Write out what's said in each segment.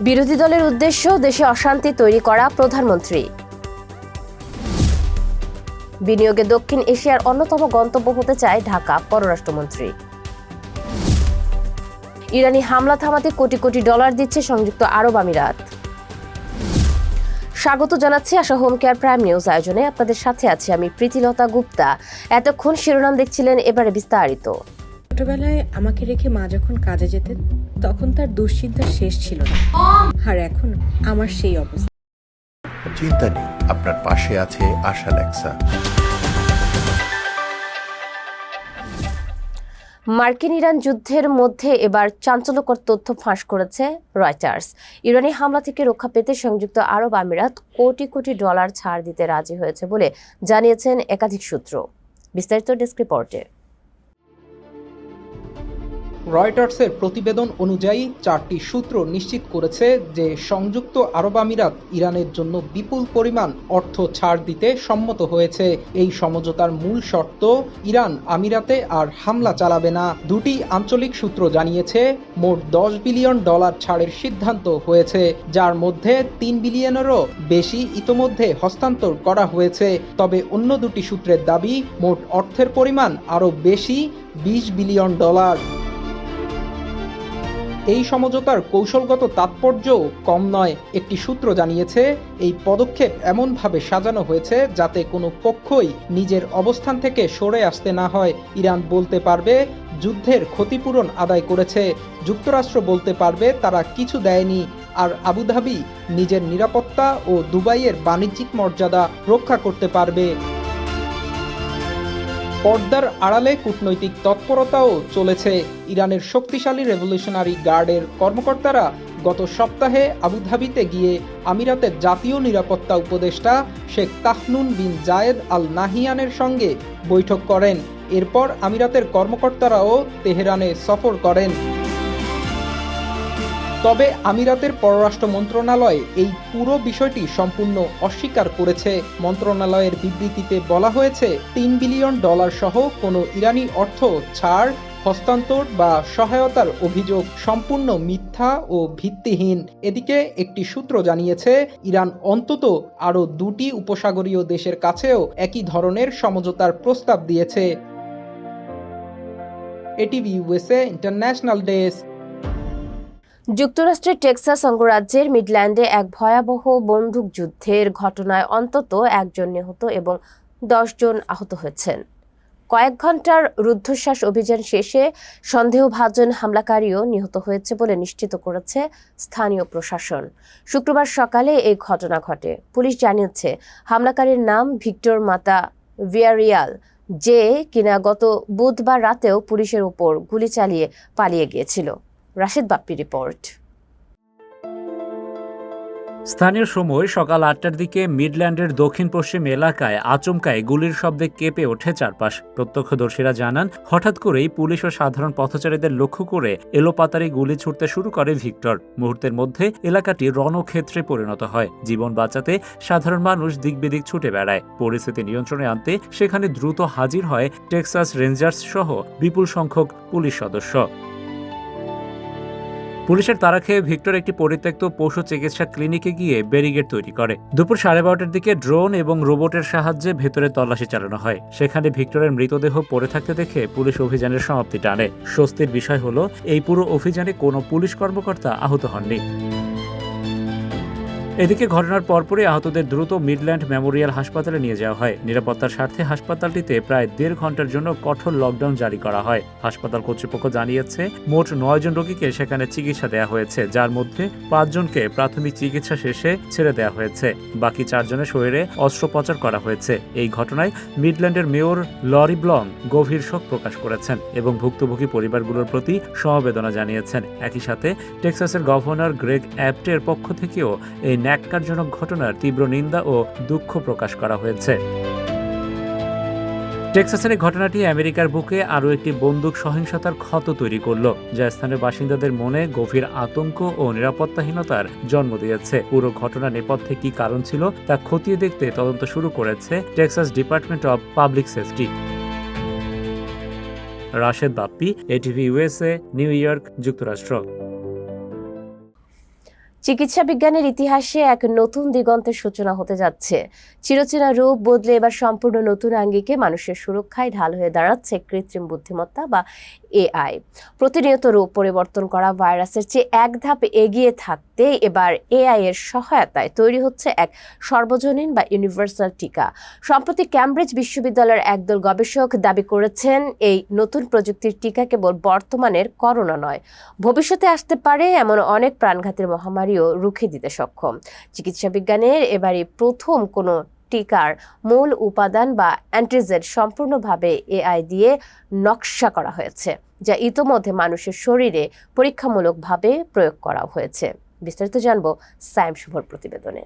বিরোধী দলের উদ্দেশ্য দেশে অশান্তি তৈরি করা প্রধানমন্ত্রী। বিনিয়োগে দক্ষিণ এশিয়ার অন্যতম গন্তব্য হতে চায় ঢাকা পররাষ্ট্রমন্ত্রী। ইরানি হামলা থামাতে কোটি কোটি ডলার দিচ্ছে সংযুক্ত আরব আমিরাত। স্বাগত জানাচ্ছি আশা হোম কেয়ার প্রাইম নিউজ আয়োজনে। আপনাদের সাথে আছি আমি প্রীতিলতা গুপ্তা। এতক্ষণ শিরোনাম দেখছিলেন, এবারে বিস্তারিত। ছোটবেলায় আমাকে রেখে মা যখন কাজে যেতেন তখন তার দুশ্চিন্তার শেষ ছিল না, আর এখন আমার সেই অবস্থা। চিন্তা নেই, আপনার পাশে আছে আশা লেক্সা। মার্কিন ইরান যুদ্ধের মধ্যে এবার চাঞ্চল্যকর তথ্য ফাঁস করেছে রয়টার্স। ইরানি হামলা থেকে রক্ষা পেতে সংযুক্ত আরব আমিরাত কোটি কোটি ডলার ছাড় দিতে রাজি হয়েছে বলে জানিয়েছেন একাধিক সূত্র। বিস্তারিত ডেস্ক রিপোর্টে। রয়টার্সের প্রতিবেদন অনুযায়ী 4টি সূত্র নিশ্চিত করেছে যে সংযুক্ত আরব আমিরাত ইরানের জন্য বিপুল পরিমাণ অর্থ ছাড় দিতে সম্মত হয়েছে। এই সমঝোতার মূল শর্ত, ইরান আমিরাতে আর হামলা চালাবে না। দুটি আঞ্চলিক সূত্র জানিয়েছে মোট $10 বিলিয়ন ছাড়ের সিদ্ধান্ত হয়েছে, যার মধ্যে $3 বিলিয়নেরও বেশি ইতোমধ্যে হস্তান্তর করা হয়েছে। তবে অন্য দুটি সূত্রের দাবি মোট অর্থের পরিমাণ আরও বেশি, $20 বিলিয়ন। এই সমঝোতার কৌশলগত তাৎপর্যও কম নয়। একটি সূত্র জানিয়েছে এই পদক্ষেপ এমনভাবে সাজানো হয়েছে যাতে কোনো পক্ষই নিজের অবস্থান থেকে সরে আসতে না হয়। ইরান বলতে পারবে যুদ্ধের ক্ষতিপূরণ আদায় করেছে, যুক্তরাষ্ট্র বলতে পারবে তারা কিছু দেয়নি, আর আবুধাবি নিজের নিরাপত্তা ও দুবাইয়ের বাণিজ্যিক মর্যাদা রক্ষা করতে পারবে। পর্দার আড়ালে কূটনৈতিক তৎপরতাও চলেছে। ইরানের শক্তিশালী রেভলিউশনারি গার্ডের কর্মকর্তারা গত সপ্তাহে আবুধাবিতে গিয়ে আমিরাতের জাতীয় নিরাপত্তা উপদেষ্টা শেখ তাহনুন বিন জায়েদ আল নাহিয়ানের সঙ্গে বৈঠক করেন। এরপর আমিরাতের কর্মকর্তারাও তেহরানে সফর করেন। তবে আমিরাতের পররাষ্ট্র মন্ত্রণালয় এই পুরো বিষয়টি সম্পূর্ণ অস্বীকার করেছে। মন্ত্রণালয়ের বিবৃতিতে বলা হয়েছে $3 বিলিয়ন সহ কোনো ইরানি অর্থ ছাড়, হস্তান্তর বা সহায়তার অভিযোগ সম্পূর্ণ মিথ্যা ও ভিত্তিহীন। এদিকে একটি সূত্র জানিয়েছে ইরান অন্তত আরও 2টি উপসাগরীয় দেশের কাছেও একই ধরনের সমঝোতার প্রস্তাব দিয়েছে। ATV USA international desk. যুক্তরাষ্ট্রের টেক্সাস অঙ্গরাজ্যের মিডল্যান্ডে এক ভয়াবহ বন্দুকযুদ্ধের ঘটনায় অন্তত 1 জন নিহত এবং 10 জন আহত হয়েছেন। কয়েক ঘন্টার রুদ্ধশ্বাস অভিযান শেষে সন্দেহভাজন হামলাকারীও নিহত হয়েছে বলে নিশ্চিত করেছে স্থানীয় প্রশাসন। শুক্রবার সকালে এই ঘটনা ঘটে। পুলিশ জানিয়েছে হামলাকারীর নাম ভিক্টর মাতা ভিয়ারিয়াল, যে কিনা গত বুধবার রাতেও পুলিশের উপর গুলি চালিয়ে পালিয়ে গিয়েছিল। রাশেদ বাপ্পি রিপোর্ট। স্থানীয় সময় সকাল 8টার দিকে মিডল্যান্ডের দক্ষিণ পশ্চিম এলাকায় আচমকায় গুলির শব্দে কেঁপে ওঠে চারপাশ। প্রত্যক্ষদর্শীরা জানান, হঠাৎ করেই পুলিশ ও সাধারণ পথচারীদের লক্ষ্য করে এলোপাতাড়ি গুলি ছুটতে শুরু করে ভিক্টর। মুহূর্তের মধ্যে এলাকাটি রণক্ষেত্রে পরিণত হয়। জীবন বাঁচাতে সাধারণ মানুষ দিকবিদিক ছুটে বেড়ায়। পরিস্থিতি নিয়ন্ত্রণে আনতে সেখানে দ্রুত হাজির হয় টেক্সাস রেঞ্জার্স সহ বিপুল সংখ্যক পুলিশ সদস্য। পুলিশের তাড়া খেয়ে ভিক্টর একটি পরিত্যক্ত পশু চিকিৎসা ক্লিনিকে গিয়ে ব্যারিকেড তৈরি করে। দুপুর 12:30টার দিকে ড্রোন এবং রোবটের সাহায্যে ভেতরে তল্লাশি চালানো হয়। সেখানে ভিক্টরের মৃতদেহ পড়ে থাকতে দেখে পুলিশ অভিযানের সমাপ্তি টানে। স্বস্তির বিষয় হলো এই পুরো অভিযানে কোনো পুলিশ কর্মকর্তা আহত হননি। এদিকে ঘটনার পরপরই আহতদের দ্রুত মিডল্যান্ড মেমোরিয়াল হাসপাতালে নিয়ে যাওয়া হয়। নিরাপত্তার স্বার্থে হাসপাতালটিতে প্রায় 1.5 ঘন্টার জন্য কঠোর লকডাউন জারি করা হয়। হাসপাতাল কর্তৃপক্ষ জানিয়েছে মোট 9 জন রোগীকে সেখানে চিকিৎসা দেওয়া হয়েছে, যার মধ্যে 5 জনকে প্রাথমিক চিকিৎসা শেষে ছেড়ে দেওয়া হয়েছে। বাকি 4 জনের শরীরে অস্ত্রোপচার করা হয়েছে। এই ঘটনায় মিডল্যান্ডের মেয়র লরি ব্লং গভীর শোক প্রকাশ করেছেন এবং ভুক্তভোগী পরিবারগুলোর প্রতি সমবেদনা জানিয়েছেন। একই সাথে টেক্সাসের গভর্নর গ্রেগ অ্যাবটের পক্ষ থেকেও এই ন্যাক্কারজনক ঘটনার তীব্র নিন্দা ও দুঃখ প্রকাশ করা হয়েছে। টেক্সাসের ঘটনাটি আমেরিকার বুকে আরও একটি বন্দুক সহিংসতার ক্ষত তৈরি করল, যা স্থানীয় বাসিন্দাদের মনে গভীর আতঙ্ক ও নিরাপত্তাহীনতার জন্ম দিয়েছে। পুরো ঘটনার নেপথ্যে কি কারণ ছিল তা খতিয়ে দেখতে তদন্ত শুরু করেছে Texas department of public safety. Rashed Bappi, ATV USA, new York, যুক্তরাষ্ট্র। চিকিৎসা বিজ্ঞানের ইতিহাসে এক নতুন দিগন্তের সূচনা হতে যাচ্ছে। চিরচেনা রূপ বদলে এবার সম্পূর্ণ নতুন আঙ্গিকে মানুষের সুরক্ষায় ঢাল হয়ে দাঁড়াচ্ছে কৃত্রিম বুদ্ধিমত্তা বা এআই। প্রতিনিয়ত রূপ পরিবর্তন করা ভাইরাসের চেয়ে এক ধাপ এগিয়ে থাকতে এবার এআই এর সহায়তায় তৈরি হচ্ছে এক সর্বজনীন বা ইউনিভার্সাল টিকা। সম্প্রতি ক্যামব্রিজ বিশ্ববিদ্যালয়ের একদল গবেষক দাবি করেছেন, এই নতুন প্রযুক্তির টিকা কেবল বর্তমানের করোনা নয়, ভবিষ্যতে আসতে পারে এমন অনেক প্রাণঘাতী মহামারীও রুখে দিতে সক্ষম। চিকিৎসা বিজ্ঞানের এবারই প্রথম কোনো টিকার মূল উপাদান বা অ্যান্টিজেন সম্পূর্ণভাবে এআই দিয়ে নকশা করা হয়েছে, যা ইতোমধ্যে মানুষের শরীরে পরীক্ষামূলকভাবে প্রয়োগ করা হয়েছে। বিস্তারিত জানবো সায়েম শুভর প্রতিবেদনে।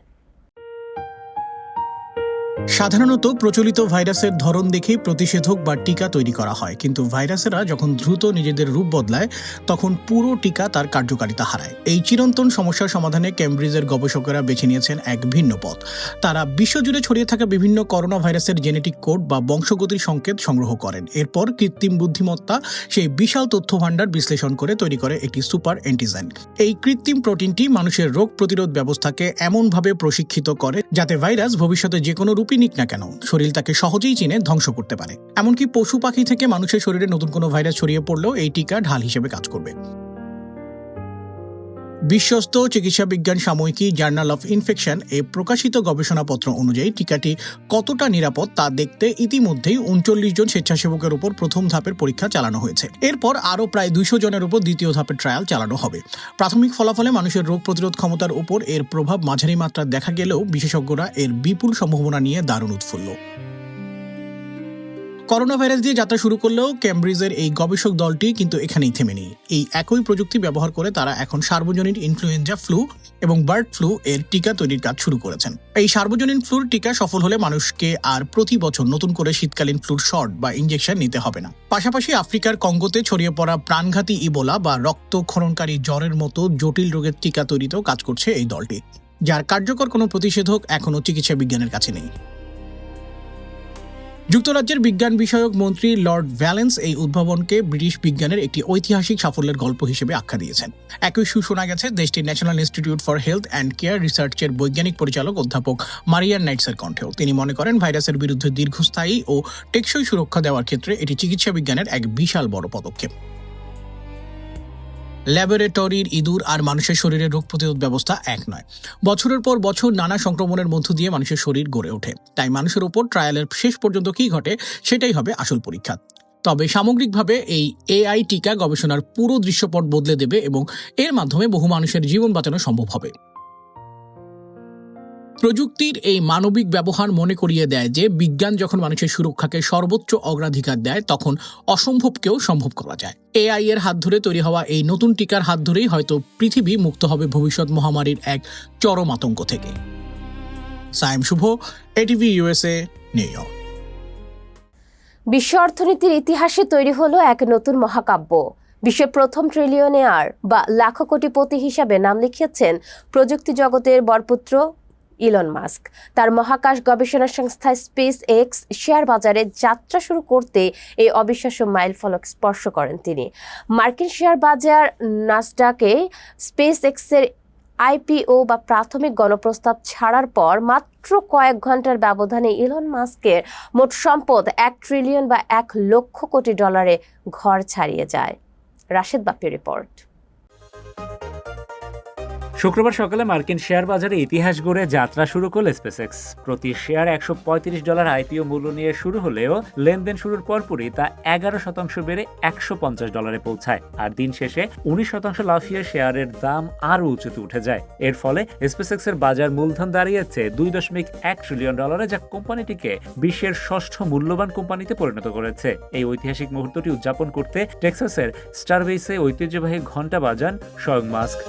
সাধারণত প্রচলিত ভাইরাসের ধরন দেখেই প্রতিষেধক বা টিকা তৈরি করা হয়, কিন্তু ভাইরাসেরা যখন দ্রুত নিজেদের রূপ বদলায় তখন পুরো টিকা তার কার্যকারিতা হারায়। এই চিরন্তন সমস্যার সমাধানে ক্যামব্রিজের গবেষকেরা বেছে নিয়েছেন এক ভিন্ন পথ। তারা বিশ্বজুড়ে ছড়িয়ে থাকা বিভিন্ন করোনা ভাইরাসের জেনেটিক কোড বা বংশগতির সংকেত সংগ্রহ করেন। এরপর কৃত্রিম বুদ্ধিমত্তা সেই বিশাল তথ্য ভাণ্ডার বিশ্লেষণ করে তৈরি করে একটি সুপার অ্যান্টিজেন। এই কৃত্রিম প্রোটিনটি মানুষের রোগ প্রতিরোধ ব্যবস্থাকে এমনভাবে প্রশিক্ষিত করে যাতে ভাইরাস ভবিষ্যতে যে কোনো রূপই নিক না কেন শরীর তাকে সহজেই চিনে ধ্বংস করতে পারে। এমনকি পশু পাখি থেকে মানুষের শরীরে নতুন কোনো ভাইরাস ছড়িয়ে পড়লেও এই টিকা ঢাল হিসেবে কাজ করবে। বিশ্বস্ত চিকিৎসা বিজ্ঞান সাময়িকী জার্নাল অফ ইনফেকশন এ প্রকাশিত গবেষণাপত্র অনুযায়ী টিকাটি কতটা নিরাপদ তা দেখতে ইতিমধ্যেই 39 জন স্বেচ্ছাসেবকের উপর প্রথম ধাপের পরীক্ষা চালানো হয়েছে। এরপর আরও প্রায় 200 জনের উপর দ্বিতীয় ধাপের ট্রায়াল চালানো হবে। প্রাথমিক ফলাফলে মানুষের রোগ প্রতিরোধ ক্ষমতার উপর এর প্রভাব মাঝারি মাত্রার দেখা গেলেও বিশেষজ্ঞরা এর বিপুল সম্ভাবনা নিয়ে দারুণ উৎফুল্ল। করোনা ভাইরাস দিয়ে যাত্রা শুরু করলেও ক্যামব্রিজের এই গবেষক দলটি কিন্তু এখানেই থেমে নেই। এই একই প্রযুক্তি ব্যবহার করে তারা এখন সার্বজনীন ইনফ্লুয়েঞ্জা ফ্লু এবং বার্ড ফ্লু এর টিকা তৈরির কাজ শুরু করেছেন। এই সার্বজনীন ফ্লুর টিকা সফল হলে মানুষকে আর প্রতি বছর নতুন করে শীতকালীন ফ্লুর শট বা ইনজেকশন নিতে হবে না। পাশাপাশি আফ্রিকার কঙ্গোতে ছড়িয়ে পড়া প্রাণঘাতী ইবোলা বা রক্তক্ষরণকারী জ্বরের মতো জটিল রোগের টিকা তৈরিতেও কাজ করছে এই দলটি, যার কার্যকর কোনো প্রতিষেধক এখনও চিকিৎসা বিজ্ঞানের কাছে নেই। যুক্তরাজ্যের বিজ্ঞান বিষয়ক মন্ত্রী লর্ড ভ্যালেন্স এই উদ্ভাবনকে ব্রিটিশ বিজ্ঞানের একটি ঐতিহাসিক সাফল্যের গল্প হিসেবে আখ্যা দিয়েছেন। একই শোনা গেছে দেশটির national institute for health and care রিসার্চের বৈজ্ঞানিক পরিচালক অধ্যাপক মারিয়ান নাইটসের কণ্ঠেও। তিনি মনে করেন ভাইরাসের বিরুদ্ধে দীর্ঘস্থায়ী ও টেকসই সুরক্ষা দেওয়ার ক্ষেত্রে এটি চিকিৎসা বিজ্ঞানের এক বিশাল বড় পদক্ষেপ। ল্যাবরেটরির ইঁদুর আর মানুষের শরীরের রোগ প্রতিরোধ ব্যবস্থা এক নয়। বছরের পর বছর নানা সংক্রমণের মধ্য দিয়ে মানুষের শরীর গড়ে ওঠে। তাই মানুষের উপর ট্রায়ালের শেষ পর্যন্ত কী ঘটে সেটাই হবে আসল পরীক্ষা। তবে সামগ্রিকভাবে এই এআই টিকা গবেষণার পুরো দৃশ্যপট বদলে দেবে এবং এর মাধ্যমে বহু মানুষের জীবন বাঁচানো সম্ভব হবে। প্রযুক্তির এই মানবিক ব্যবহার মনে করিয়ে দেয় যে বিজ্ঞান যখন মানুষের সুরক্ষাকে সর্বোচ্চ অগ্রাধিকার দেয় তখন অসম্ভবকেও সম্ভব করা যায়। এআই এর হাত ধরে তৈরি হওয়া এই নতুন টিকার হাত ধরেই হয়তো পৃথিবী মুক্ত হবে ভবিষ্যৎ মহামারীর এক চরম আতঙ্ক থেকে। সায়েম শুভ, এটিভি ইউএসএ, নিউ ইয়র্ক। বিশ্ব অর্থনীতির ইতিহাসে তৈরি হলো এক নতুন মহাকাব্য। বিশ্বের প্রথম ট্রিলিয়নেয়ার বা লাখো কোটিপতি হিসাবে নাম লিখিয়েছেন প্রযুক্তি জগতের বরপুত্র ইলন মাস্ক। তার মহাকাশ গবেষণা সংস্থা স্পেস এক্স শেয়ার বাজারে যাত্রা শুরু করতে এই অবিশ্বাস্য মাইলফলক স্পর্শ করেন তিনি। মার্কিন শেয়ার বাজার নাসডাকে স্পেস এক্সের আইপিও বা প্রাথমিক গণপ্রস্তাব ছাড়ার পর মাত্র কয়েক ঘন্টার ব্যবধানে ইলন মাস্কের মোট সম্পদ 1 ট্রিলিয়ন বা 1 লক্ষ কোটি ডলারে ঘর ছাড়িয়ে যায়। রাশেদ বাপ্পির রিপোর্ট। শুক্রবার সকালে মার্কিন শেয়ার বাজারে ইতিহাস গড়ে যাত্রা শুরু করল স্পেসএক্স। প্রতি শেয়ার $135 আইপিও মূল্য নিয়ে শুরু হলেও লেনদেন শুরুর পরপরই তা 11% বেড়ে $150 পৌঁছায়। আর দিন শেষে 19% লাফিয়ে শেয়ারের দাম আরও উঁচুতে উঠে যায়। এর ফলে স্পেসএক্সের বাজার মূলধন দাঁড়িয়েছে $2.1 ট্রিলিয়ন, যা কোম্পানিটিকে বিশ্বের ষষ্ঠ মূল্যবান কোম্পানিতে পরিণত করেছে। এই ঐতিহাসিক মুহূর্তটি উদযাপন করতে টেক্সাসের স্টারবেইসে ঐতিহ্যবাহী ঘণ্টা বাজান স্বয়ং মাস্ক।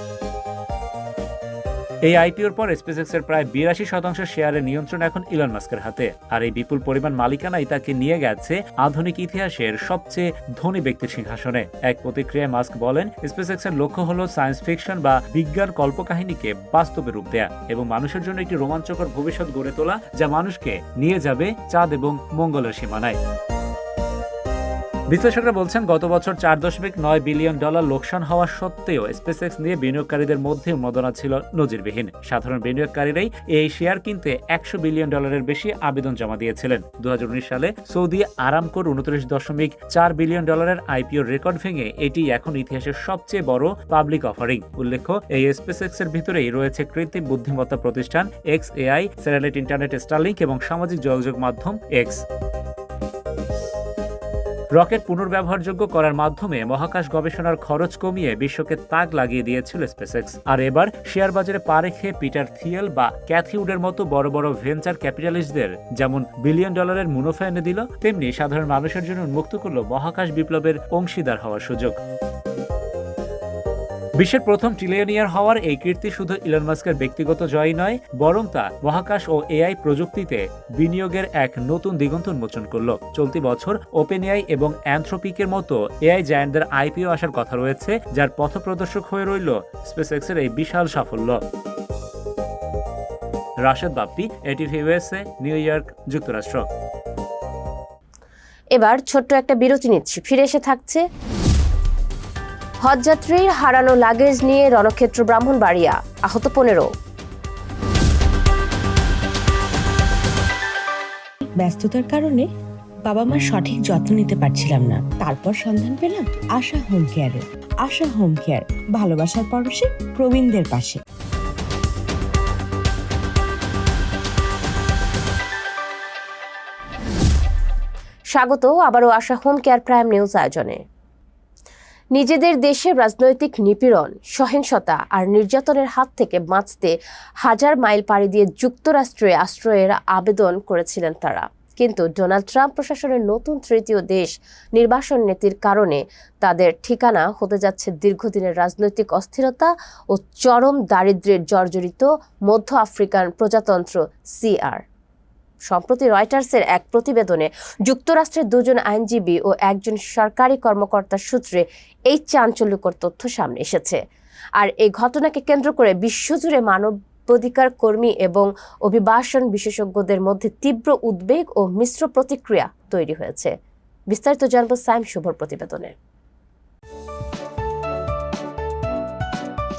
এই আইপিওর পর স্পেসএক্সের প্রায় 82% শেয়ারের নিয়ন্ত্রণ এখন ইলন মাস্কের হাতে। আর এই বিপুল পরিমাণ মালিকানাই তাকে নিয়ে গেছে আধুনিক ইতিহাসের সবচেয়ে ধনী ব্যক্তির সিংহাসনে। এক প্রতিক্রিয়ায় মাস্ক বলেন, স্পেসএক্সের লক্ষ্য হলো সায়েন্স ফিকশন বা বিজ্ঞান কল্পকাহিনীকে বাস্তবে রূপ দেয়া এবং মানুষের জন্য একটি রোমাঞ্চকর ভবিষ্যৎ গড়ে তোলা যা মানুষকে নিয়ে যাবে চাঁদ এবং মঙ্গলের সীমানায়। বিশ্লেষকরা বলছেন গত বছর $4.9 বিলিয়ন লোকসান হওয়া সত্ত্বেও স্পেসএক্স নিয়ে বিনিয়োগকারীদের মধ্যে উন্মাদনা ছিল নজিরবিহীন। সাধারণ বিনিয়োগকারীরাই এই শেয়ার কিনতে $100 বিলিয়ন বেশি আবেদন জমা দিয়েছিলেন। 2019 সালে সৌদি আরামকোর $29.4 বিলিয়ন আইপিও রেকর্ড ভেঙে এটি এখন ইতিহাসের সবচেয়ে বড় পাবলিক অফারিং। উল্লেখ্য, এই স্পেসএক্স এর ভিতরেই রয়েছে কৃত্রিম বুদ্ধিমত্তা প্রতিষ্ঠান XAI, স্যাটেলাইট ইন্টারনেট স্টারলিংক এবং সামাজিক যোগাযোগ মাধ্যম এক্স। রকেট পুনর্ব্যবহারযোগ্য করার মাধ্যমে মহাকাশ গবেষণার খরচ কমিয়ে বিশ্বকে তাক লাগিয়ে দিয়েছিল স্পেসএক্স। আর এবার শেয়ার বাজারে পা রেখে পিটার থিয়েল বা ক্যাথি উডের মতো বড় বড় ভেঞ্চার ক্যাপিটালিস্টদের যেমন বিলিয়ন ডলারের মুনাফা এনে দিল, তেমনি সাধারণ মানুষের জন্য উন্মুক্ত করল মহাকাশ বিপ্লবের অংশীদার হওয়ার সুযোগ। বিশ্বের প্রথম ট্রিলিয়নিয়ার হওয়ার এই কীর্তি শুধু ইলন মাস্কের ব্যক্তিগত জয় নয়, বরং তা মহাকাশ ও এআই প্রযুক্তিতে বিনিয়োগের এক নতুন দিগন্ত উন্মোচন করল। চলতি বছর ওপেনএআই এবং অ্যানথ্রোপিকের মতো এআই জায়ান্টদের আইপিও আসার কথা রয়েছে, যার পথপ্রদর্শক হয়ে রইল স্পেসএক্সের এই বিশাল সাফল্য। Rashed Bappi, ATV USA, new York, যুক্তরাষ্ট্র। এবার ছোট্ট একটা বিরতি নিচ্ছি, ফিরে এসে থাকছে হজযাত্রীর হারানো লাগেজ নিয়ে রণক্ষেত্র ব্রাহ্মণবাড়িয়া, আহত 15। ব্যস্ততার কারণে বাবা মার সঠিক যত্ন নিতে পারছিলাম না। তারপর সন্ধান পেলাম আশা হোম কেয়ারে। আশা হোম কেয়ার, ভালোবাসার পরশে প্রবীণদের পাশে। স্বাগত আবারও আশা হোম কেয়ার প্রাইম নিউজ আয়োজনে। নিজেদের দেশের রাজনৈতিক নিপীড়ন, সহিংসতা আর নির্যাতনের হাত থেকে বাঁচতে হাজার মাইল পাড়ি দিয়ে যুক্তরাষ্ট্রে আশ্রয়ের আবেদন করেছিলেন তারা। কিন্তু ডোনাল্ড ট্রাম্প প্রশাসনের নতুন তৃতীয় দেশ নির্বাসন নীতির কারণে তাদের ঠিকানা হতে যাচ্ছে দীর্ঘদিনের রাজনৈতিক অস্থিরতা ও চরম দারিদ্র্যের জর্জরিত মধ্য আফ্রিকান প্রজাতন্ত্র সিআর। সম্প্রতি রয়টার্সের এক প্রতিবেদনে যুক্তরাষ্ট্রের 2 জন আইনজীবী ও একজন সরকারি কর্মকর্তার সূত্রে এই চাঞ্চল্যকর তথ্য সামনে এসেছে। আর এই ঘটনাকে কেন্দ্র করে বিশ্বজুড়ে মানবাধিকার কর্মী এবং অভিবাসন বিশেষজ্ঞদের মধ্যে তীব্র উদ্বেগ ও মিশ্র প্রতিক্রিয়া তৈরি হয়েছে। বিস্তারিত জানব সাইম শুভর প্রতিবেদনে।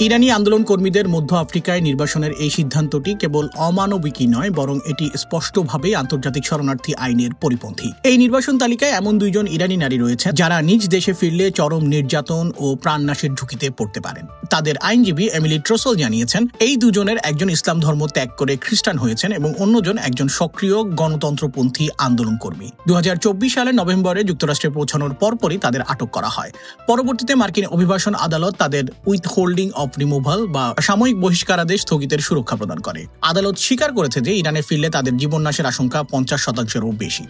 ইরানি আন্দোলন কর্মীদের মধ্য আফ্রিকায় নির্বাসনের এই সিদ্ধান্তটি কেবল অমানবিকই নয়, বরং এটি স্পষ্টভাবে আন্তর্জাতিক শরণার্থী আইনের পরিপন্থী। এই নির্বাসন তালিকায় এমন 2 জন ইরানি নারী রয়েছে যারা নিজ দেশে ফিরলে চরম নির্যাতন ও প্রাণনাশের ঝুঁকিতে পড়তে পারেন। তাদের আইনজীবী এমিলি ট্রোসল জানিয়েছেন, এই 2 জনের একজন ইসলাম ধর্ম ত্যাগ করে খ্রিস্টান হয়েছেন এবং অন্যজন একজন সক্রিয় গণতন্ত্রপন্থী আন্দোলন কর্মী। 2024 সালের নভেম্বরে যুক্তরাষ্ট্রে পৌঁছানোর পরপরই তাদের আটক করা হয়। পরবর্তীতে মার্কিন অভিবাসন আদালত তাদের উইথহোল্ডিং অফ রিমুভাল বা সাময়িক বহিষ্কারাদেশ স্থগিতের সুরক্ষা প্রদান করে। আদালত স্বীকার করেছে যে ইরানে ফিরলে তাদের জীবননাশের আশঙ্কা 50%-এরও বেশি।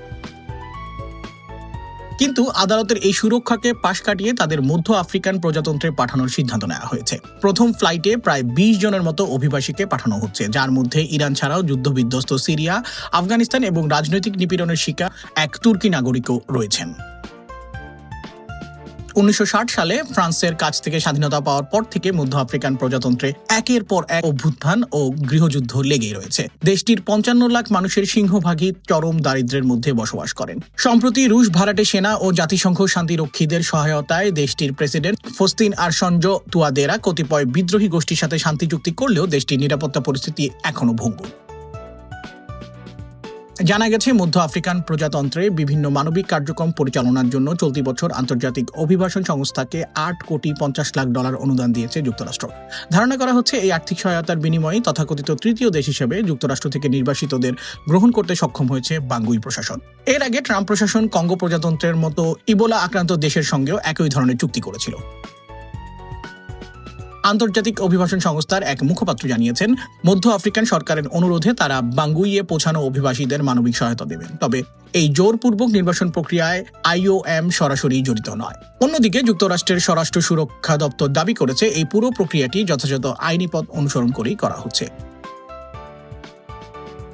কিন্তু আদালতের এই সুরক্ষাকে পাশ কাটিয়ে তাদের মধ্য আফ্রিকান প্রজাতন্ত্রে পাঠানোর সিদ্ধান্ত নেওয়া হয়েছে। প্রথম ফ্লাইটে প্রায় 20 জনের মতো অভিবাসীকে পাঠানো হচ্ছে, যার মধ্যে ইরান ছাড়াও যুদ্ধবিধ্বস্ত সিরিয়া, আফগানিস্তান এবং রাজনৈতিক নিপীড়নের শিকার এক তুর্কি নাগরিকও রয়েছেন। 1960 সালে ফ্রান্সের কাছ থেকে স্বাধীনতা পাওয়ার পর থেকে মধ্য আফ্রিকান প্রজাতন্ত্রে একের পর এক অভ্যুত্থান ও গৃহযুদ্ধ লেগেই রয়েছে। দেশটির 55 লাখ মানুষের সিংহভাগই চরম দারিদ্র্যের মধ্যে বসবাস করেন। সম্প্রতি রুশ ভাড়াটে সেনা ও জাতিসংঘ শান্তিরক্ষীদের সহায়তায় দেশটির প্রেসিডেন্ট ফস্তিন আরশঞ্জ তুয়াদেরা কতিপয় বিদ্রোহী গোষ্ঠীর সাথে শান্তি চুক্তি করলেও দেশটির নিরাপত্তা পরিস্থিতি এখনো ভঙ্গুর। জানা গেছে, মধ্য আফ্রিকান প্রজাতন্ত্রে বিভিন্ন মানবিক কার্যক্রম পরিচালনার জন্য চলতি বছর আন্তর্জাতিক অভিবাসন সংস্থাকে $8.50 কোটি অনুদান দিয়েছে যুক্তরাষ্ট্র। ধারণা করা হচ্ছে এই আর্থিক সহায়তার বিনিময়ে তথাকথিত তৃতীয় দেশ হিসেবে যুক্তরাষ্ট্র থেকে নির্বাসিতদের গ্রহণ করতে সক্ষম হয়েছে বাঙ্গুই প্রশাসন। এর আগে ট্রাম্প প্রশাসন কঙ্গো প্রজাতন্ত্রের মতো ইবোলা আক্রান্ত দেশের সঙ্গেও একই ধরনের চুক্তি করেছিল। আন্তর্জাতিক অভিবাসন সংস্থার এক মুখপাত্র জানিয়েছেন, মধ্য আফ্রিকান সরকারের অনুরোধে তারা বাঙ্গুইয়ে পৌঁছানো অভিবাসীদের মানবিক সহায়তা দেবেন। তবে এই জোরপূর্বক নির্বাসন প্রক্রিয়ায় IOM সরাসরি জড়িত নয়। অন্যদিকে যুক্তরাষ্ট্রের স্বরাষ্ট্র সুরক্ষা দপ্তর দাবি করেছে, এই পুরো প্রক্রিয়াটি যথাযথ আইনি পথ অনুসরণ করেই করা হচ্ছে।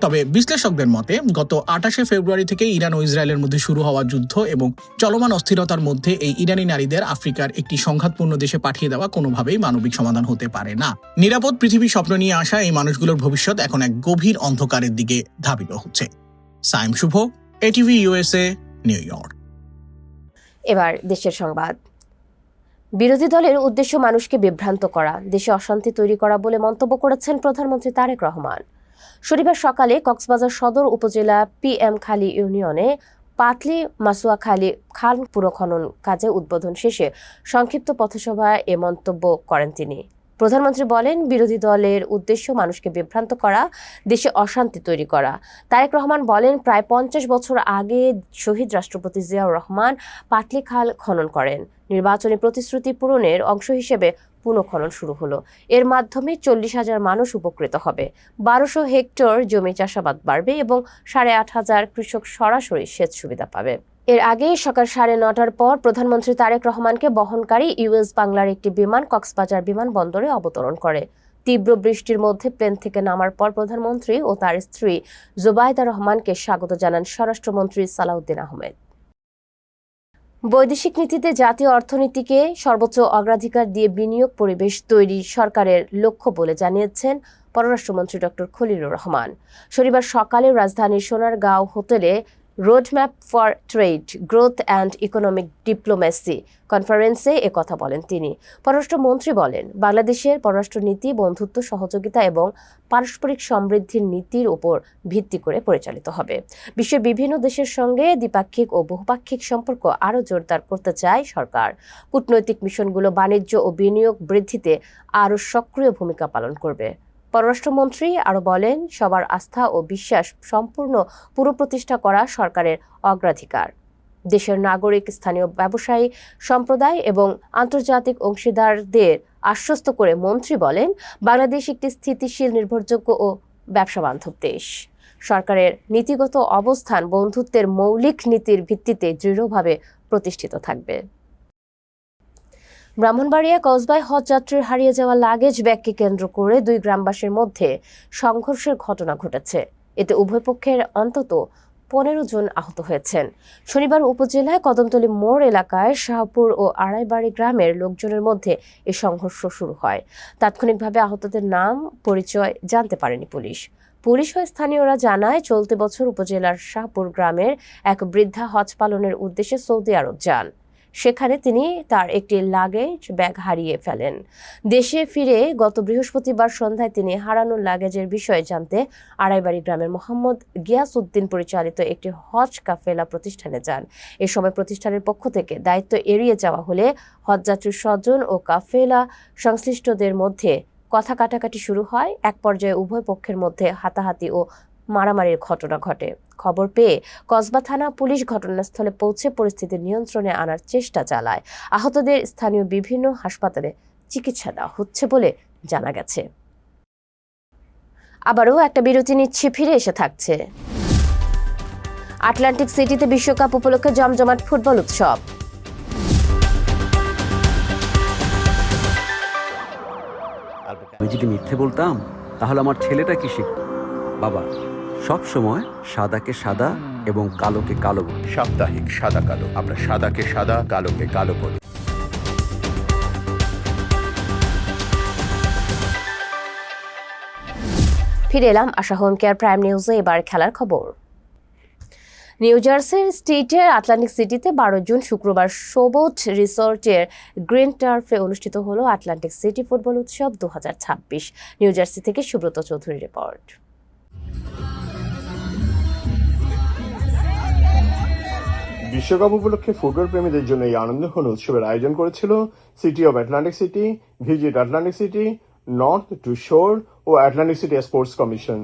তবে বিশ্লেষকদের মতে গত 28 ফেব্রুয়ারি থেকে ইরান ও ইসরায়েলের মধ্যে শুরু হওয়া যুদ্ধ এবং চলমান অস্থিরতার মধ্যে এই ইরানি নারীদের আফ্রিকার একটি সংঘাতপূর্ণ দেশে পাঠিয়ে দেওয়া কোনোভাবেই মানবিক সমাধান হতে পারে না। নিরাপদ পৃথিবীর স্বপ্ন নিয়ে আসা এই মানুষগুলোর ভবিষ্যৎ এখন এক গভীর অন্ধকারের দিকে ধাবিত হচ্ছে। সাইম শুভ, এটিভি USA, নিউ ইয়র্ক। এবার দেশের সংবাদ। বিরোধী দলের উদ্দেশ্য মানুষকে বিভ্রান্ত করা, দেশে অশান্তি তৈরি করা বলে মন্তব্য করেছেন প্রধানমন্ত্রী তারেক রহমান। শনিবার সকালে কক্সবাজার সদর উপজেলা PM খালী ইউনিয়নে পাতলি মাসুয়াখালী খাল পুনঃখনন কাজে উদ্বোধন শেষে সংক্ষিপ্ত পথসভায় এ মন্তব্য করেন তিনি। প্রধানমন্ত্রী বলেন, বিরোধী দলের উদ্দেশ্য মানুষকে বিভ্রান্ত করা, দেশে অশান্তি তৈরি করা। তারেক রহমান বলেন, প্রায় 50 বছর আগে শহীদ রাষ্ট্রপতি জিয়াউর রহমান পাতলি খাল খনন করেন। নির্বাচনী প্রতিশ্রুতি পূরণের অংশ হিসেবে পুনঃখনন শুরু হলো। এর মাধ্যমে 40,000 মানুষ উপকৃত হবে, 1200 হেক্টর জমি চাষাবাদ বাড়বে এবং 8,500 কৃষক সরাসরি সেচ সুবিধা পাবে। এর আগে সকাল 9:30টার পর প্রধানমন্ত্রী তারেক রহমানকে বহনকারী US বাংলার একটি বিমান কক্সবাজার বিমানবন্দরে অবতরণ করে। তীব্র বৃষ্টির মধ্যে প্লেন থেকে নামার পর প্রধানমন্ত্রী ও তার স্ত্রী জুবাইদা রহমানকে স্বাগত জানান স্বরাষ্ট্রমন্ত্রী সালাউদ্দিন আহমেদ। বৈদেশিক নীতিতে জাতীয় অর্থনীতিকে সর্বোচ্চ অগ্রাধিকার দিয়ে বিনিয়োগ পরিবেশ তৈরি সরকারের লক্ষ্য বলে জানিয়েছেন পররাষ্ট্রমন্ত্রী ডক্টর খলিলুর রহমান। শনিবার সকালে রাজধানীর সোনারগাঁও হোটেলে roadmap for trade, growth and economic diplomacy কনফারেন্সে একথা বলেন তিনি। পররাষ্ট্রমন্ত্রী বলেন, বাংলাদেশের পররাষ্ট্রনীতি বন্ধুত্ব, সহযোগিতা এবং পারস্পরিক সমৃদ্ধির নীতির উপর ভিত্তি করে পরিচালিত হবে। বিশ্বের বিভিন্ন দেশের সঙ্গে দ্বিপাক্ষিক ও বহুপাক্ষিক সম্পর্ক আরও জোরদার করতে চায় সরকার। কূটনৈতিক মিশনগুলো বাণিজ্য ও বিনিয়োগ বৃদ্ধিতে আরও সক্রিয় ভূমিকা পালন করবে। পররাষ্ট্রমন্ত্রী আরও বলেন, সবার আস্থা ও বিশ্বাস সম্পূর্ণ পুনঃপ্রতিষ্ঠা করা সরকারের অগ্রাধিকার। দেশের নাগরিক, স্থানীয় ব্যবসায়ী সম্প্রদায় এবং আন্তর্জাতিক অংশীদারদের আশ্বস্ত করে মন্ত্রী বলেন, বাংলাদেশ একটি স্থিতিশীল, নির্ভরযোগ্য ও ব্যবসাবান্ধব দেশ। সরকারের নীতিগত অবস্থান বন্ধুত্বের মৌলিক নীতির ভিত্তিতে দৃঢ়ভাবে প্রতিষ্ঠিত থাকবে। ব্রাহ্মণবাড়িয়া কসবায় হজযাত্রীর হারিয়ে যাওয়া লাগেজ ব্যাগকে কেন্দ্র করে 2 গ্রামবাসীর মধ্যে সংঘর্ষের ঘটনা ঘটেছে। এতে উভয় পক্ষের অন্তত 15 জন আহত হয়েছেন। শনিবার উপজেলায় কদমতলী মোড় এলাকায় শাহপুর ও আড়াইবাড়ি গ্রামের লোকজনের মধ্যে এই সংঘর্ষ শুরু হয়। তাৎক্ষণিকভাবে আহতদের নাম পরিচয় জানতে পারেনি পুলিশ ও স্থানীয়রা জানায়, চলতি বছর উপজেলার শাহপুর গ্রামের এক বৃদ্ধা হজ পালনের উদ্দেশ্যে সৌদি আরব যান। সেখানে তিনি তার একটি লাগেজ ব্যাগ হারিয়ে ফেলেন। দেশে ফিরে গত বৃহস্পতিবার সন্ধ্যায় তিনি হারানো লাগেজের বিষয়ে জানতে আড়াইবাড়ি গ্রামের মোহাম্মদ গিয়াস উদ্দিন পরিচালিত একটি হজ কাফেলা প্রতিষ্ঠানে যান। এ সময় প্রতিষ্ঠানের পক্ষ থেকে দায়িত্ব এড়িয়ে যাওয়া হলে হজযাত্রীর স্বজন ও কাফেলা সংশ্লিষ্টদের মধ্যে কথা কাটাকাটি শুরু হয়। এক পর্যায়ে উভয় পক্ষের মধ্যে হাতাহাতি ও মারামারির ঘটনা ঘটে। খবর পেয়ে কসবা থানা পুলিশ ঘটনাস্থলে পৌঁছে পরিস্থিতি নিয়ন্ত্রণে আনার চেষ্টা চালায়। আহতদের স্থানীয় বিভিন্ন হাসপাতালে চিকিৎসা দেওয়া হচ্ছে বলে জানা গেছে। আবারও একটা বিরতি নিচ্ছে, ফিরে এসে থাকছে। আটলান্টিক সিটিতে বিশ্বকাপ উপলক্ষে জমজমাট ফুটবল উৎসব। আমি যদি মিথ্যে বলতাম তাহলে আমার ছেলেটা কি শিখত? বাবা সব সময় সাদাকে সাদা এবং কালোকে কালো বলি। সাপ্তাহিক সাদা কালো, আমরা সাদাকে সাদা, কালোকে কালো বলি। ফিরে এলাম আশা হোম কেয়ার প্রাইম নিউজে। এবার খেলার খবর। নিউ জার্সির স্টেটের আটলান্টিক সিটিতে 12 জুন শুক্রবার সোবোট রিসোর্টের গ্রিন টার্ফে অনুষ্ঠিত হলো আটলান্টিক সিটি ফুটবল উৎসব 2026। নিউ জার্সি থেকে সুব্রত চৌধুরী রিপোর্ট। বিশ্বকাপ উপলক্ষে ফুটবল প্রেমীদের জন্য এই আনন্দঘন উৎসবের আয়োজন করেছিল City of Atlantic City, visit Atlantic City, North to Shore ও Atlantic City Sports Commission.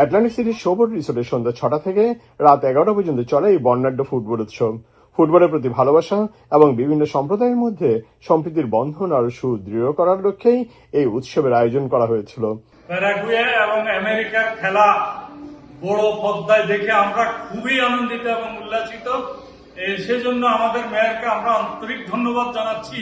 Atlantic সিটির শোবোট রিসোর্টে সন্ধ্যা 6টা থেকে রাত 11টা পর্যন্ত চলে এই বর্ণাঢ্য ফুটবল উৎসব। ফুটবলের প্রতি ভালোবাসা এবং বিভিন্ন সম্প্রদায়ের মধ্যে সম্প্রীতির বন্ধন আরো সুদৃঢ় করার লক্ষ্যেই এই উৎসবের আয়োজন করা হয়েছিল। প্যারাগুয়ে এবং আমেরিকার খেলা বড় পর্দায় দেখে আমরা খুবই আনন্দিত এবং উল্লাসিত। সেজন্য আমাদের মেয়রকে আমরা আন্তরিক ধন্যবাদ জানাচ্ছি।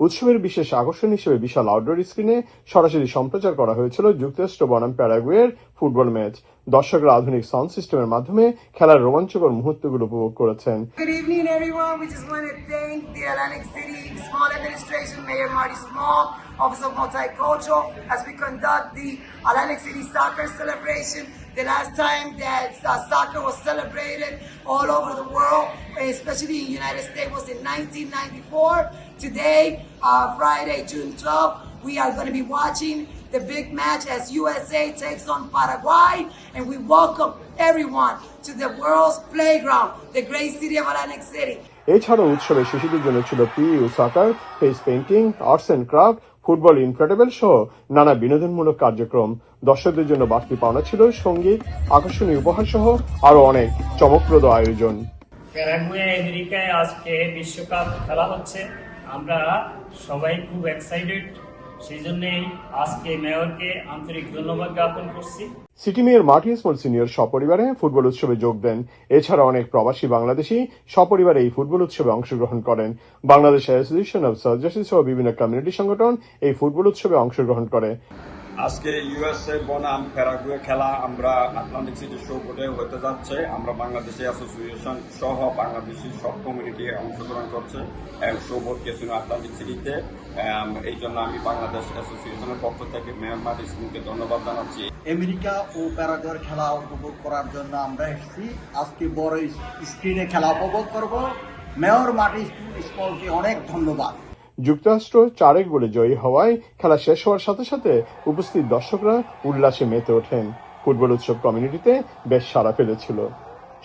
উৎসবের বিশেষ আকর্ষণ হিসেবে বিশাল আউটডোর স্ক্রিনে সরাসরি সম্প্রচার করা হয়েছিল যুক্তরাষ্ট্র বনাম প্যারাগুয়ের ফুটবল ম্যাচ। দর্শকরা আধুনিক সাউন্ড সিস্টেমের মাধ্যমে খেলার রোমাঞ্চকর মুহূর্তগুলো উপভোগ করেছেন। Good evening, everyone. We just want to thank the Atlantic City Small Administration, Mayor Marty Small, Office of Multicultural, as we conduct the Atlantic City Soccer Celebration The last time that soccer was celebrated all over the world, especially in the United States, was in 1994. Today, Friday, June 12th, we are going to be watching the big match as USA takes on Paraguay, and we welcome everyone to the world's playground, the great city of Atlantic City. এছাড়াও উৎসবে শিশুদের জন্য ছিল PU soccer, face painting, arts and craft, football inflatable সহ নানা বিনোদনমূলক কার্যক্রম। দর্শকদের জন্য বাড়তি পাওনা ছিল সঙ্গীত, আকর্ষণীয় উপহার সহ আরো অনেক চমকপ্রদ আয়োজন। প্যারাগুয়ে আমেরিকায় আজকে বিশ্বকাপ খেলা হচ্ছে, আমরা সবাই খুব এক্সাইটেড, সেই জন্যই আজকে মেয়রকে আন্তরিক ধন্যবাদ জ্ঞাপন করছি। City mayor Martin small senior সপরিবারে ফুটবল উৎসবে যোগ দেন। এছাড়া অনেক প্রবাসী বাংলাদেশি সপরিবারে এই ফুটবল উৎসবে অংশগ্রহণ করেন। বাংলাদেশ অ্যাসোসিয়েশন অব সার্জারি সহ বিভিন্ন কমিউনিটি সংগঠন এই ফুটবল উৎসবে অংশগ্রহণ করে। আজকে ইউএসএ বনাম প্যারাগুয়ে খেলা আমরা আটলান্টিক সিটি শোবোর্ডে হতে যাচ্ছে। আমরা বাংলাদেশি অ্যাসোসিয়েশন সহ বাংলাদেশি সব কমিউনিটি অংশগ্রহণ করছে শোবোর্ড ক্যাসিনো আটলান্টিক সিটিতে। এই জন্য আমি বাংলাদেশ অ্যাসোসিয়েশনের পক্ষ থেকে মেয়র মার্টিন স্মলকে ধন্যবাদ জানাচ্ছি। আমেরিকা ও প্যারাগুয়ের খেলা উপভোগ করার জন্য আমরা এসেছি। আজকে বড় স্ক্রিনে খেলা উপভোগ করব। মেয়র মার্টিন স্মলকে অনেক ধন্যবাদ। যুক্তরাষ্ট্র 4-1 গোলে জয়ী হওয়ায় খেলা শেষ হওয়ার সাথে সাথে উপস্থিত দর্শকরা উল্লাসে মেতে ওঠেন। ফুটবল উৎসব কমিউনিটিতে বেশ সাড়া ফেলেছিল।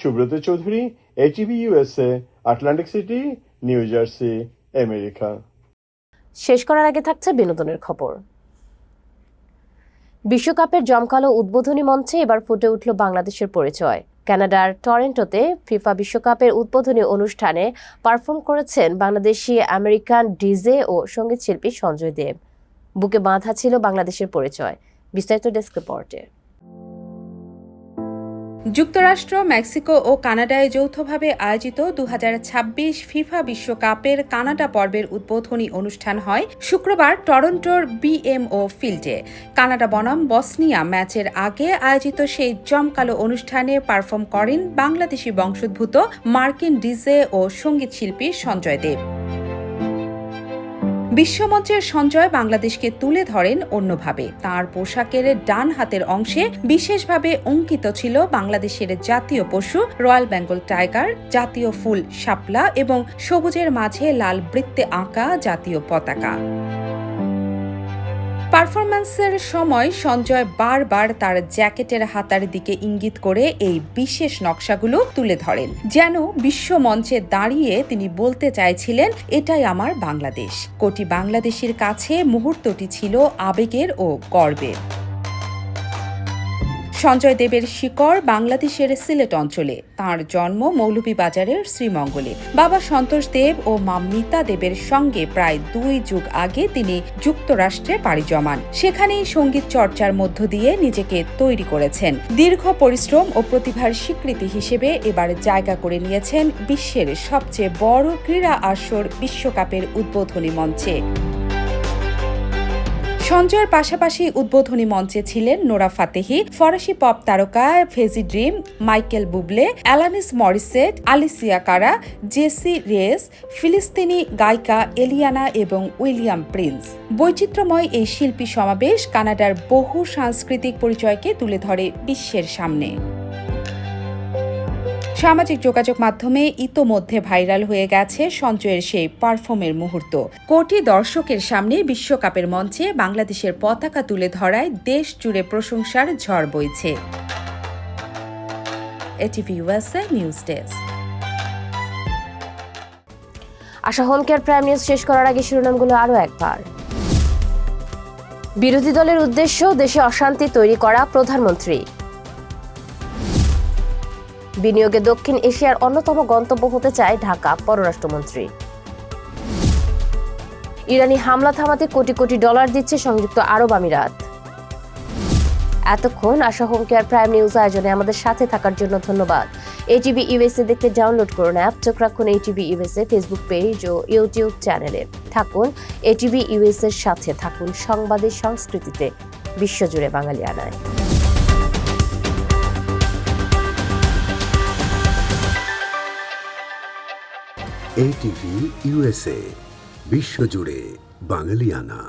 Subrata Chowdhury, ATV USA, Atlantic city, new jersey, America. শেষ করার আগে থাকছে বিনোদনের খবর। বিশ্বকাপের জমকালো উদ্বোধনী মঞ্চে এবার ফুটে উঠল বাংলাদেশের পরিচয়। কানাডার টরন্টোতে ফিফা বিশ্বকাপের উদ্বোধনী অনুষ্ঠানে পারফর্ম করেছেন বাংলাদেশি আমেরিকান ডিজে ও সঙ্গীত শিল্পী সঞ্জয় দেব। বুকে বাঁধা ছিল বাংলাদেশের পরিচয়। বিস্তারিত ডেস্ক রিপোর্টে। যুক্তরাষ্ট্র, মেক্সিকো ও কানাডায় যৌথভাবে আয়োজিত 2026 ফিফা বিশ্বকাপের কানাডা পর্বের উদ্বোধনী অনুষ্ঠান হয় শুক্রবার টরন্টোর বিএমও ফিল্ডে। কানাডা বনাম বসনিয়া ম্যাচের আগে আয়োজিত সেই জমকালো অনুষ্ঠানে পারফর্ম করেন বাংলাদেশি বংশোদ্ভূত মার্কিন ডিজে ও সঙ্গীত শিল্পী সঞ্জয় দেব। বিশ্বমঞ্চের সঞ্জয় বাংলাদেশকে তুলে ধরেন অন্যভাবে। তার পোশাকের ডান হাতের অংশে বিশেষভাবে অঙ্কিত ছিল বাংলাদেশের জাতীয় পশু রয়্যাল বেঙ্গল টাইগার, জাতীয় ফুল শাপলা এবং সবুজের মাঝে লাল বৃত্তে আঁকা জাতীয় পতাকা। পারফরম্যান্সের সময় সঞ্জয় বারবার তার জ্যাকেটের হাতার দিকে ইঙ্গিত করে এই বিশেষ নকশাগুলো তুলে ধরেন, যেন বিশ্ব মঞ্চে দাঁড়িয়ে তিনি বলতে চাইছিলেন, এটাই আমার বাংলাদেশ। কোটি বাংলাদেশির কাছে মুহূর্তটি ছিল আবেগের ও গর্বের। সঞ্জয় দেবের শিকড় বাংলাদেশের সিলেট অঞ্চলে। তাঁর জন্ম মৌলভীবাজারের শ্রীমঙ্গলে। বাবা সন্তোষ দেব ও মা মিতা দেবের সঙ্গে প্রায় 2 যুগ আগে তিনি যুক্তরাষ্ট্রে পাড়ি জমান। সেখানেই সঙ্গীত চর্চার মধ্য দিয়ে নিজেকে তৈরি করেছেন। দীর্ঘ পরিশ্রম ও প্রতিভার স্বীকৃতি হিসেবে এবার জায়গা করে নিয়েছেন বিশ্বের সবচেয়ে বড় ক্রীড়া আসর বিশ্বকাপের উদ্বোধনী মঞ্চে। সঞ্জয়ের পাশাপাশি উদ্বোধনী মঞ্চে ছিলেন নোরা ফাতেহি, ফরাসি পপ তারকা ফেজি ড্রিম, মাইকেল বুবলে, অ্যালানিস মরিসেট, আলিসিয়া কারা, জেসি রেস, ফিলিস্তিনি গায়িকা এলিয়ানা এবং উইলিয়াম প্রিন্স। বৈচিত্র্যময় এই শিল্পী সমাবেশ কানাডার বহু সাংস্কৃতিক পরিচয়কে তুলে ধরে বিশ্বের সামনে। সামাজিক যোগাযোগ মাধ্যমে ইতোমধ্যে ভাইরাল হয়ে গেছে সঞ্জয়ের সেই পারফর্মের মুহূর্ত। কোটি দর্শকের সামনে বিশ্বকাপের মঞ্চে বাংলাদেশের পতাকা তুলে ধরায় দেশ জুড়ে প্রশংসার ঝড় বইছে। ATV USA news desk. Asha home care prime news শেষ করার আগে শিরোনামগুলো আরও একবার। বিরোধী দলের উদ্দেশ্য দেশে অশান্তি তৈরি করা প্রধানমন্ত্রী। বিনিয়োগে দক্ষিণ এশিয়ার অন্যতম গন্তব্য হতে চায় ঢাকা পররাষ্ট্রমন্ত্রী। ইরানি হামলা থামাতে কোটি কোটি ডলার দিচ্ছে সংযুক্ত আরব আমিরাত। এতক্ষণ আশা হোম কেয়ার প্রাইম নিউজ আয়োজনে আমাদের সাথে থাকার জন্য ধন্যবাদ। এটিভি ইউএসএ দেখতে ডাউনলোড করুন অ্যাপ, চোখ রাখুন এটিভি ইউএসএ ফেসবুক পেজ ও ইউটিউব চ্যানেলে। থাকুন এটিভি ইউএসএ এর সাথে, থাকুন সংবাদের সংস্কৃতিতে, বিশ্বজুড়ে বাঙালিয়ানায়। এটিভি ইউএসএ, বিশ্বজুড়ে বাঙালিয়ানা।